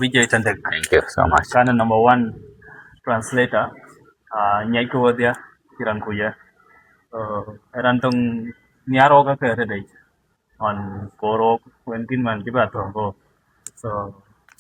Vijay Tendek. Thank you so much. Kana number one translator. Nyai ko dia kiran kuya. Rantong niaro ka kere dai. On koro kwentin man kiba tongo. So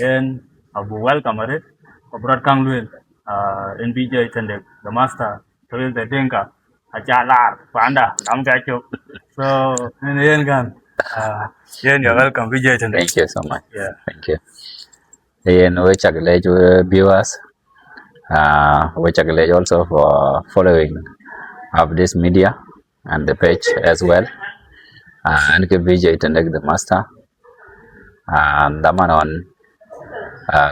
en abu welcome it. Obrat kang luel. In Vijay Tendek, the master. Luel the denka. Ajalar panda am gacho. So en gan. You're welcome Vijay Tendek. Thank you so much. Yeah. Thank you. We congratulate viewers. We congratulate also for following of this media and the page as well. And ke Vijay Tendek the master. Damanon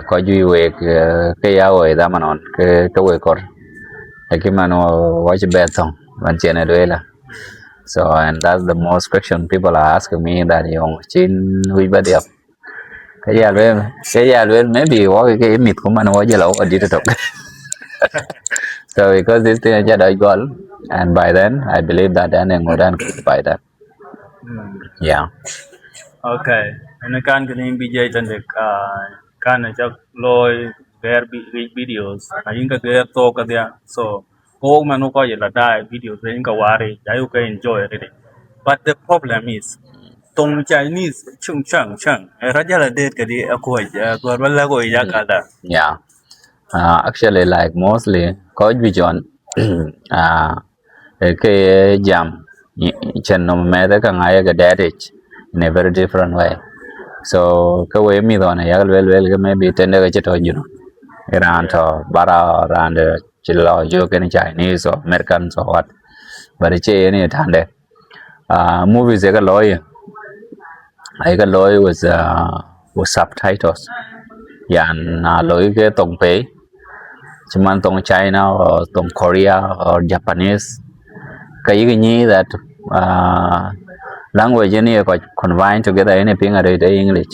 ko ju we ke ya we damanon ke we kor. Ke mano watch betong man chene doela. So and that's the most question people are asking me that yung chin we badi up. Well maybe what cái mít của mình quá giờ lâu ở đi được. So because this thing is just goal and by then I believe that then and done by that. Yeah. Okay. And kan kini Vijay Tendek kan ajak loy bear videos. Ayin ka bear to ka dia. So ko manu ko yela dai videos ayin ka wari. Ayu ka enjoy it. But the problem is tong Chinese chung chang chang. Raja la date ka di ako ya. Ko wala ko ya kada. Yeah. Actually like mostly coach vision cái jam chân nó mẹ tới cái ngày cái dadage in a very different way. So cái way mi đó này well cái maybe tende cái chết rồi you know. Iran to bara around chilo jo cái Chinese or Americans or what. But it's any thande. Movies cái lawyer. I got lawyer with subtitles. Yeah, lawyer cái tổng pay. Cuman tong China or tong Korea or Japanese cái như that language ini ko combine together anything are the English.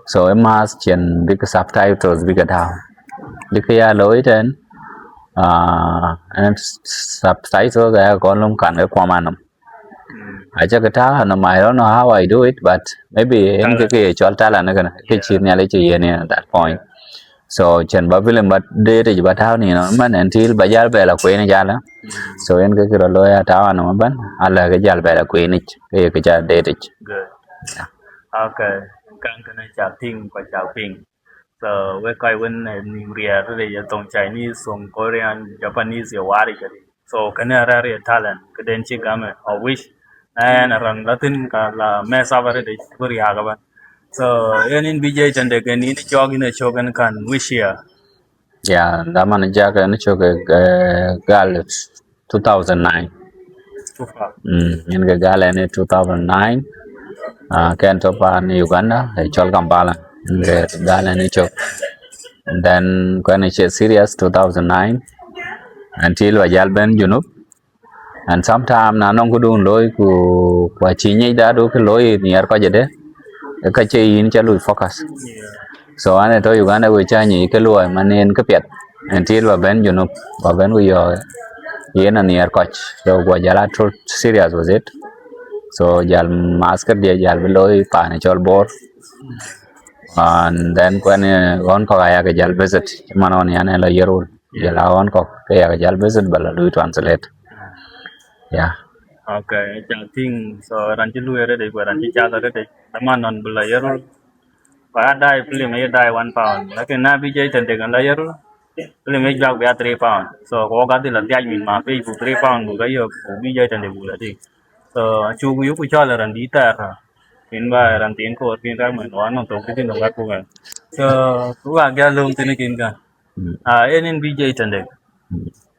So em has chen big subtitles big down. Dikaya lối trên and subtitles cái con lông cảnh cái qua màn. I just cái thao nó I don't know how I do it but maybe em cái cho ta là nó cái chuyện này lấy chuyện này at that point. So chen ba film but de de ba thao ni no man until ba jal be la kwe ni jala. So en ke ro lo ya thao no ban ala ke jal be la kwe ni ke ja de de. Good. Okay. Kan kana chào ting qua chào ping. So we kai when ni ria re ya tong Chinese song Korean Japanese ya wari kadi. So kana rare talent kaden chi game or wish and rang latin ka la mesa bare de buri ha ga ban. So in Vijay Tendek ni jog in a chogan kan wish ya. Yeah, da man ja ka ni chok gal 2009. Too far. In ke gal ni 2009. Ken to pa ni Uganda e chol Kampala. The gal ni chok. And then when I serious 2009 until wajal ben junub. And sometime na nong ko dun loy ku kwa chi nyai da do ke loy ni ar ko jede. Cái chơi in cho lùi focus. So anh ấy tôi Uganda với cha nhỉ cái lùi mà nên cái biệt until và bên you know và bên bây giờ yên là near coach so qua giờ là true serious was it so giờ mask dia giờ bên lối pa này cho board and then when on có cái giờ visit mà nó này là year old giờ là on có cái giờ visit bala lui translate yeah. Okay, chào ting so ranchi lu ere de ranchi cha da de taman non bula yero pa dai film e dai 1 pound lakin na Vijay Tendek la yero film e jag bia 3 pound so ko ga ti la dia min ma pe bu 3 pound bu ga yo Vijay Tendek bu la ti so chu yu ku cho la ran di ta pin ba ran tin ko pin ra mon wan non to ki tin no ga ku ga so ku ga ga lung tin kin ga in Vijay Tendek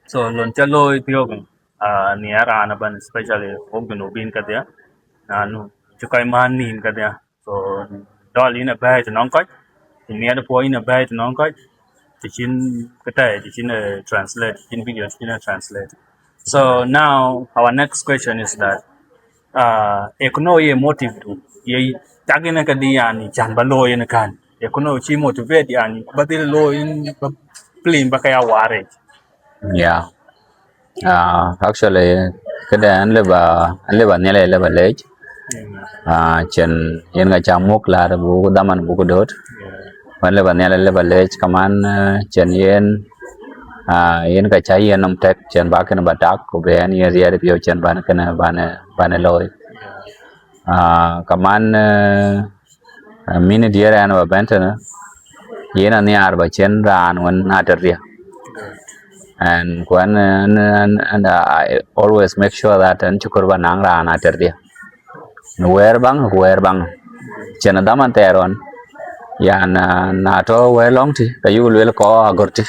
so lon cha loi pio ni ara na ban especially open ubin ka dia nu chukai man nin ka dia so dol in a bay to non ko ni ada po in a bay to non ko chin ka tai chin translate chin video chin translate so now our next question is that ekono ye motive to ye tagina ka dia ni chan ba lo yin kan ekono chi motivate yani ba dil lo in plin ba kaya ware Yeah. Actually cái đây anh leba nele leba lech chen yen ga chamok la bu daman bu ko dot When level near level age command chen yen yen ka chai yen nom tek chen ba kan ba dak ko be an yer yer pyo chen ban kan ban loy command minute yer an ba benten yen an yar ba chen ran wan na ter and when and I always make sure that an chukur ba nang ran na ter where bang chen daman teron ya na to we long ti ka yu le ko agorti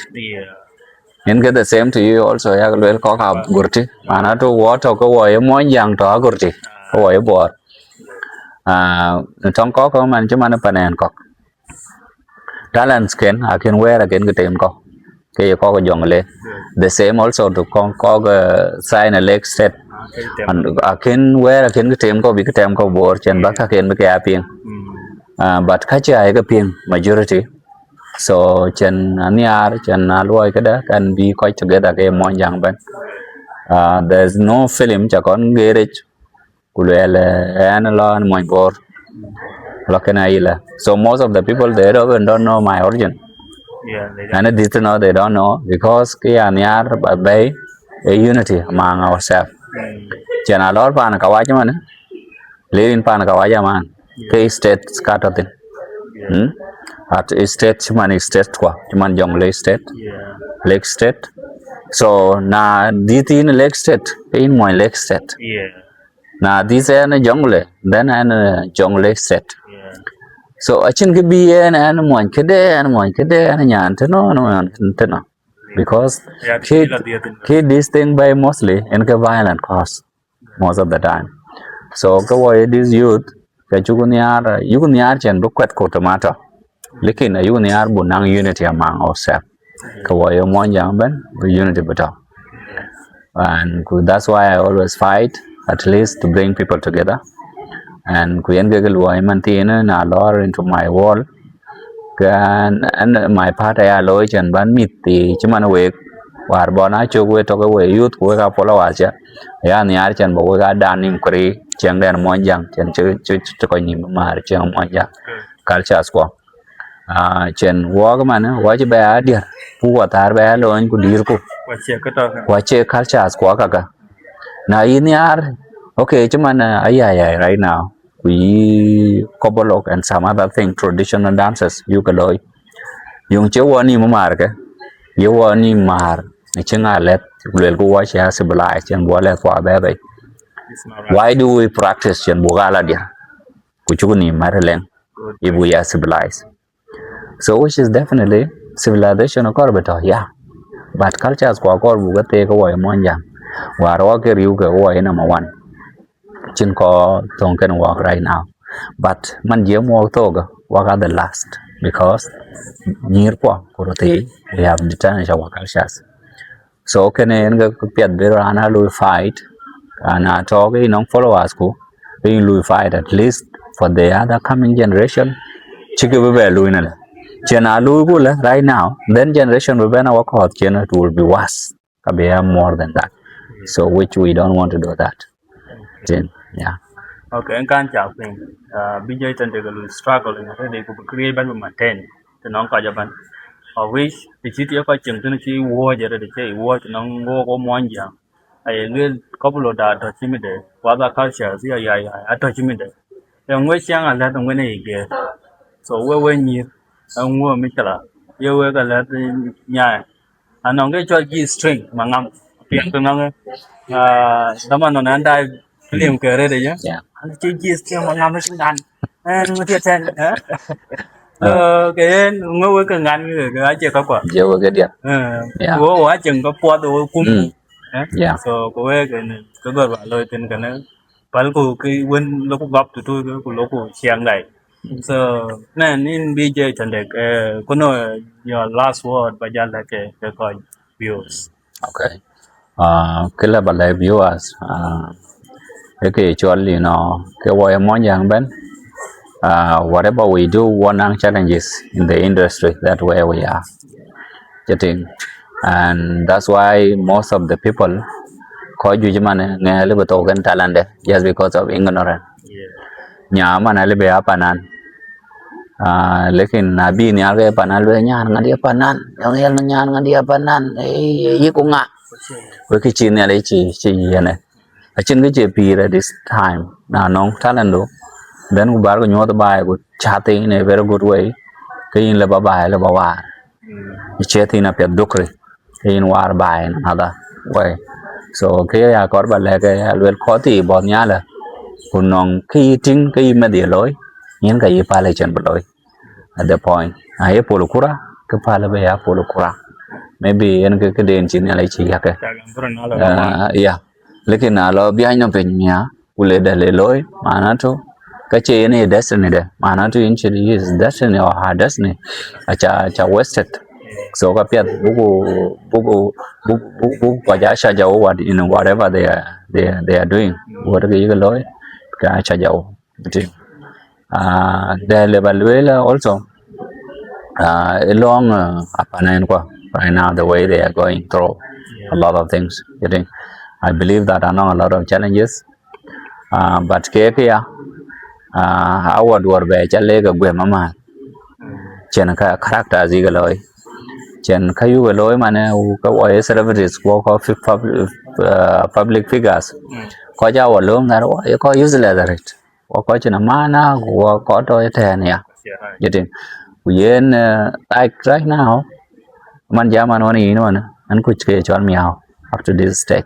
in get the same to you also ya le ko ka gurti ana to water ko wo mo yang to gurti ko wo bo trong có man chứ man panen ko talent skin I can wear again cái tem ko cái có cái dòng lên the same also to con có cái sign a leg set and I can wear again cái tem ko bị cái tem ko bo chen ba ka ken cái apien but ka cha cái pien majority so chen aniar chen aloi cái đó can be quite together cái mo yang ban there's no film cha con garage kulele analan mo bor so most of the people there don't know my origin and it didn't know they don't know because cái aniar bay a unity among ourselves chen alor pan kawaj man living pan kawaj man cái state scattered at state man state kwa man jong lake state lake state so na dit in lake state in my lake state na this is jungle then and jungle set so I can be an one kid and one kid and yan to no because kid this thing by mostly in a violent cause most of the time so go away this youth that you can yar chen book quite tomato likin a you yar bunang unity among ourselves go away one young ben unity better and that's why I always fight at least to bring people together and kuyen gegel wa mantina na lor into my wall and my part I loy chen ban mit ti chuman we war bona chu we to we youth we ka follow cha ya ni ar chen bo ga danim kri cheng den mo jang chen chu ko ni mar cheng mo ja culture squad chen wo ga man wa che ba dia pu wa tar ba lo ku dir ku wa che culture squad ka na ini ar okay cuman ay right now we kobolok and some other thing traditional dances you can do yung chewa ni mamar ke yewa ni mar ni chenga let lel ko wa cha civilized chen bo le kwa be why do we practice chen bugala dia ku chuguni marlen if we are civilized so which is definitely civilization or better yeah but cultures ko bugate ko wa monja waro ke riu ke wa number 1 chin ko don't can work right now but man je mo to ga wa the last because near po kuroti we have determined our cultures so can en ga piet be rana lu fight and to ga non followers ko we lu fight at least for the other coming generation chike be lu na chena lu ko right now then generation will be na work out it will be worse be more than that so which we don't want to do that yeah okay and can chào thing BJ Tendek will struggle in a day to create by maintain the non kajaban of which the city of Kachim to see war the day war to non go monja I will couple of that timide other cultures yeah I touch me there then we young and let them win a get so when you and war Mikala you work a lot yeah and on get your string mangam piang to know someone on and I film kere đấy nhá, chỉ tiếng mà ngắm nó xinh đàn, nó thiệt sen, cái ngô cái ngắn cái chơi có quả, chơi cái gì, của quá chừng có qua đồ cung, so cái gọi là lời tên cái nó, phải có cái quên lúc gặp tụi tôi cái lúc chiang này, so nên BJ Tendek có nói your last word bây giờ là cái coi views, okay, cái là bài viewers, okay, actually, cái way mon yang ben, whatever we do, one challenges in the industry, that's where we are getting, and that's why most of the people call you man nghe lấy bớt organ talent just because of ignorance. Nhà mà này lấy bề apanan, lekin nabi ni alwe panal we nyan ngadi panan yang yang nyan ngadi panan yi ku nga we ki chin ne le chi yene a chin ke che pi at this time na nong talent do then ku bar ko nyot bai ku chati in a very good way ke in le ba bai le ba wa che ti na pe dukri ke in war bai na da way so ke ya kor ba le ke alwe ko ti bo nya la ku nong ki ting ke me de loy yin ka yi pa le chen ba loy at the point ai polukura ke pala be ya polukura maybe en ke den chin ala chi ya ke ya lekin alo bi no pe nya ule de le loy mana to ka che ne destiny de mana to in chi is destiny or her destiny cha wasted so ka pet buku pa ja sha ja what in whatever they are doing what ke yi loy ka cha ja the level also along right now the way they are going through a lot of things getting I believe that I know a lot of challenges but kia our word be chale ga gwe mama chen ka character zi ga loy chen ka yu ga loy mane u ka wa celebrities ko public figures ko ja wa lom na wa ko useless that ko chen mana ko to eten ya getting yen like right now man jaman wani ino na an kuch ke chon miao up to this stage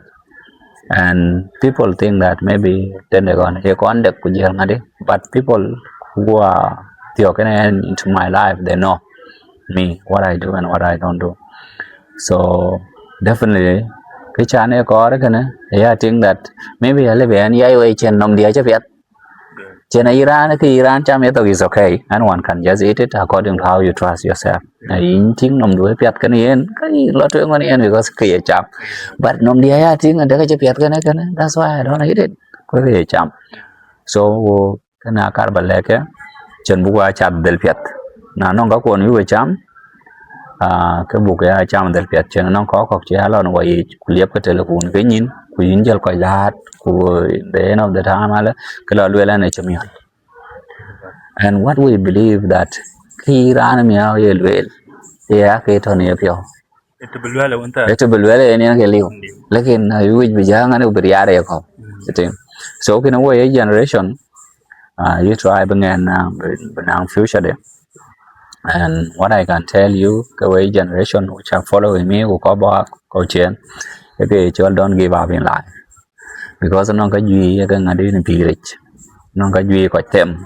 and people think that maybe Tendek on he conduct ngade but people who are into my life they know me what I do and what I don't do so definitely cái cha này có đấy cái này I think that maybe là về anh ấy vậy trên nông địa cho biết trên Iran cái Iran cha mẹ tôi is okay anyone can just eat it according to how you trust yourself in chính nông đuôi biết cái này cái lo chuyện cái này because cái chậm but nông địa I think là cái biết cái này that's why I don't eat it cái chậm so cái nào cả bận lẽ cái chân bùa chậm del biết na nông có cuốn như vậy chậm cái bùa cái chậm del biết chân nông có chế lo nó vậy liệp cái telephone cái nhìn kuin jal ko lahat ku the end of the time ala kala luela ne chamiya and what we believe that khi ran mi ya luel ya ke to ne pyo itu belwele ne ke liu lekin yu bi janga ne ber yare ko tin so kina wo ye generation you try bengen benang future de and what I can tell you the way generation which are following me who ko ba ko chen cái don't give up in life because nó có duy cái ngày đi bị rich nó có duy có tem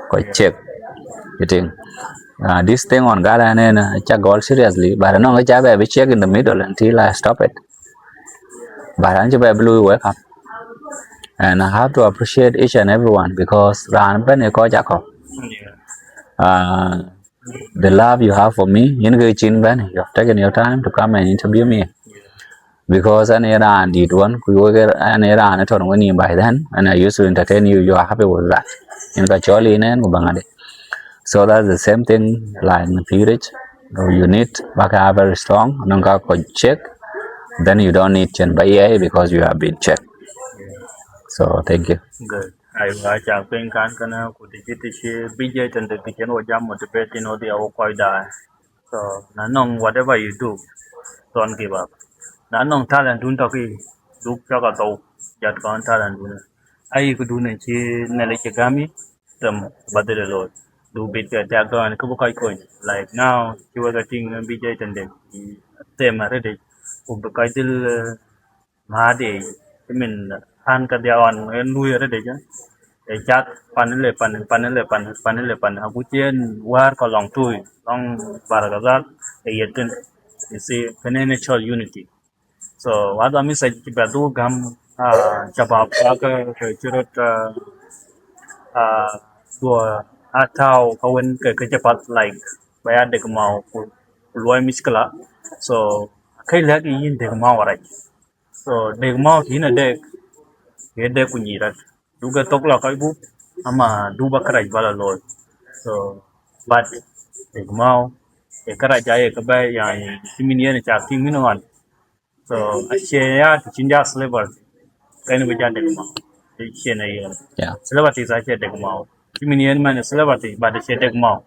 có check cái thing this thing on gara nên chắc goal seriously but nó có trả về check in the middle until I stop it but anh chỉ về blue wake up and I have to appreciate each and everyone because ran bên này có chắc không the love you have for me những cái chuyện bên you have taken your time to come and interview me because an Iran did one, an Iran at all when by then, and I used to entertain you. You are happy with that. In Kacholi and Bangade. So that's the same thing like in the period. You need Baka very strong, Nanga could check, then you don't need Chen Baye because you have been checked. So thank you. Good. I watch paying Kankana, could the BJ and the kitchen or jam motivating or the Awokoida. So, Nanong, whatever you do, don't give up. Đã nông talent đun tao khi giúp cho cả tàu giật con talent đun ai cứ đun này chi này lấy cái gami tầm bắt được rồi đủ biết cái chắc đó anh cứ có coi like now you are getting BJ Tendek tem mà đấy cũng có cái til mà để mình ăn cái điều ăn nuôi ở đấy chứ để chắc pan aku chen war ko long tui long baragazal để yetin you see financial unity so what I mean say badu gam jabab ka churut dua atau kawan ke cepat like bayar dek mau luai miskala so kai lagi yin dek mau right so dek mau hina dek ye dek kunyirat duga tokla kai bu ama duba karai bala loy so but dek mau e karai jaya ka bay yang siminian cha ting minuan so asyaya chinja sliver kain bejan dek mau asyaya na Yeah. celebrity sa asyaya dek mau siminian man celebrity but asyaya dek mau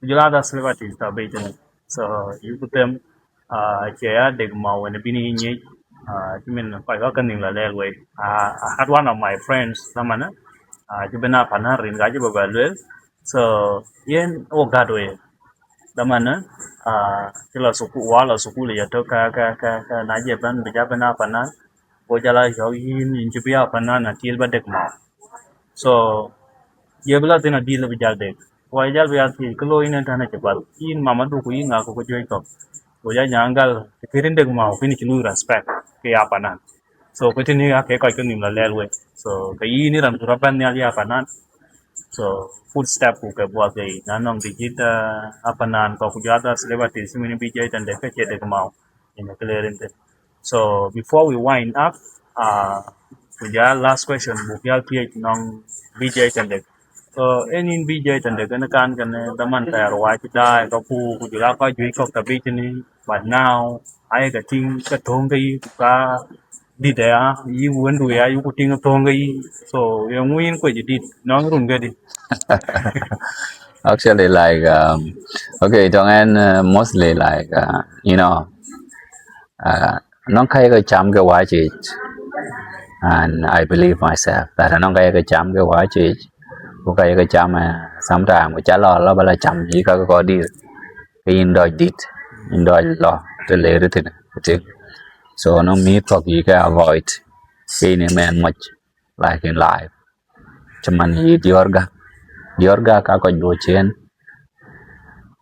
Kujula other celebrities are beaten. So you put them chair the mau and bini ni you mean quite welcoming la way. I had one of my friends samana jibena pana rin gaji babalwel. So yen o gadwe damana kila suku wala suku le yato ka na je ban bija bana pana ko jala yo yin injibia pana na til ba dek mau. So ye bela tina deal bijal dek. Wai jal biar ti kelo ina tana cepat. In mama tu ku ina aku kujui kok. Boja nyanggal kirin dek mau fini chulu respect ke apa nan. So ko tini ya ke ko nim la lelwe. So ke ini ram turapan ni ali apa nan. So footstep ku ke buat ke nanong digit apa nan ko kujata celebrity simini bijai dan dek ke dek mau. Ina clearin dek. So before we wind up, kuja last question bukyal PH nong BJ Tendek. So any BJ Tendek kan daman tayar wa kita ka pu kujula ka jui ko tabi ni but now I ka ting ka thong kai ka di da yi wen du ya yu ku ting thong kai so yung win ko ji di nong run ga di. Actually, like, okay, don't end mostly like, non kai cái chăm cái quá chị, and I believe myself that non kai cái chăm cái quá chị, cái chăm mà sometimes cái chả lo bala chăm gì cái có đi, cái in đôi lo, cái lệ rồi thế, so no meet có gì cái avoid, cái này man much like in life, cuman diorga ka ko do chen,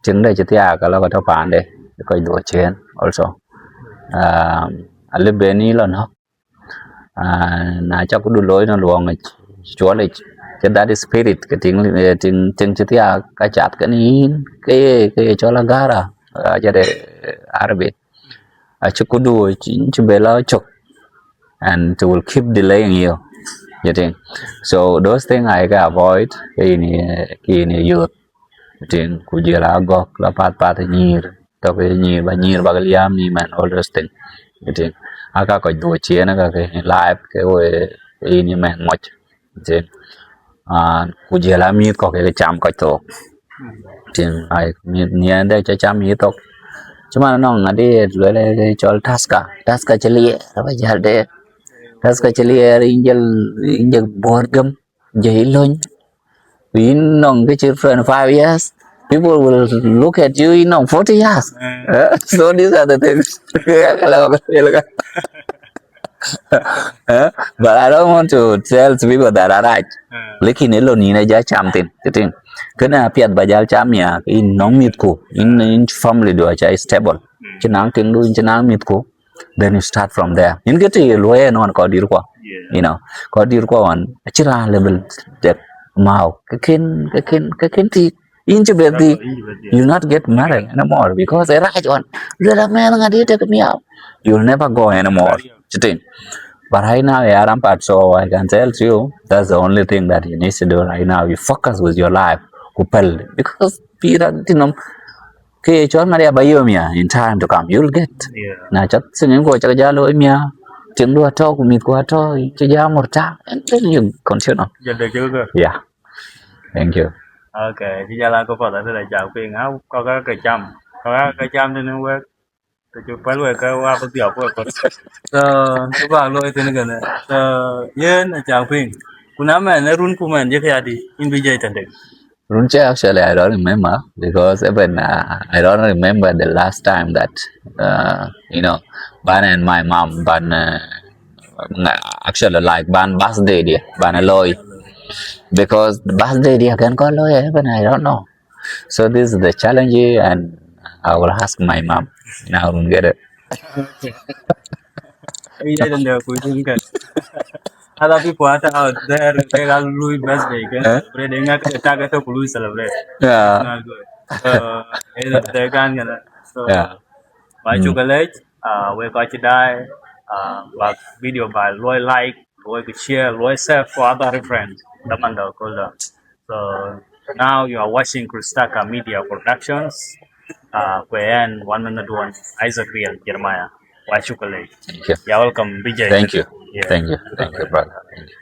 chừng đây chỉ tia cái lo cái thằng bạn đây, ko do chen also. Ale beni lo no na cha ku du loi no luong chúa lịch cái that is spirit cái tiếng tia cái chat cái nín cái cho là gara cho để Arabic cha ku du chỉ bela lo chok and it will keep delaying you getting so those things I can avoid cái này youth getting ku jela gok la pat nyir to cái nyir ba liam ni man all those things getting aka ko do chien aka ke live ke we ini men moch tin ku jela mi ko ke cham ko to tin ai mi ni de cha cham mi to chuma no ngadi le chol taska chali ba jal de taska chali injel borgam jailon in non cái children 5 years people will look at you in 40 years so these are the things kalau but I don't want to tell people that are right. Lekin elo ni na ja cham tin, tin. Kena piat bajal cham ya in nong mit ko in family do cha stable. Chenang ting du chenang mit ko. Then you start from there. In get you loye non ko dir ko. You know, ko dir ko on chira level that mau cái ti in chubeti you not get married anymore because they right on. Let a man ngadi take me out. You'll never go anymore. Chitin. But right now, yeah, Rampart, so I can tell you that's the only thing that you need to do right now. You focus with your life, kupel, because Peter, okay, John Maria Bayomia in time to come, you'll get. Now, just singing go Chajalo Mia, Chindu talk with me, Quato, Chijamorta, and then you continue. Yeah, thank you. Okay, thì giờ là có phải là chào phiền áo có cái chăm thì nó quét thì chụp phải luôn cái qua bất diệu của các bạn luôn thì nó gần này yên chào phiềnคุณน้ำมันในรุ่นกูมันเยอะแค่ดีอินวิจัยตันเด็ก Runche actually I don't remember because even I don't remember the last time that Ban and my mom Ban actually like Ban birthday dia Ban aloy because the birthday dia can call aloy even I don't know so this is the challenge and I will ask my mom and I will get it. Vijayi tander kuitung kan other people out there they are Louis birthday can celebrate they ngak target to Louis celebrate not good they can so by chocolate we got to die but video by loy like loy share loy share for other friends damanda kolda so now you are watching Kristaka Media Productions kwen one minute one Isaac Real Jeremiah by chocolate Thank you. you're welcome BJ Thank you. yeah. Thank you brother. Thank you.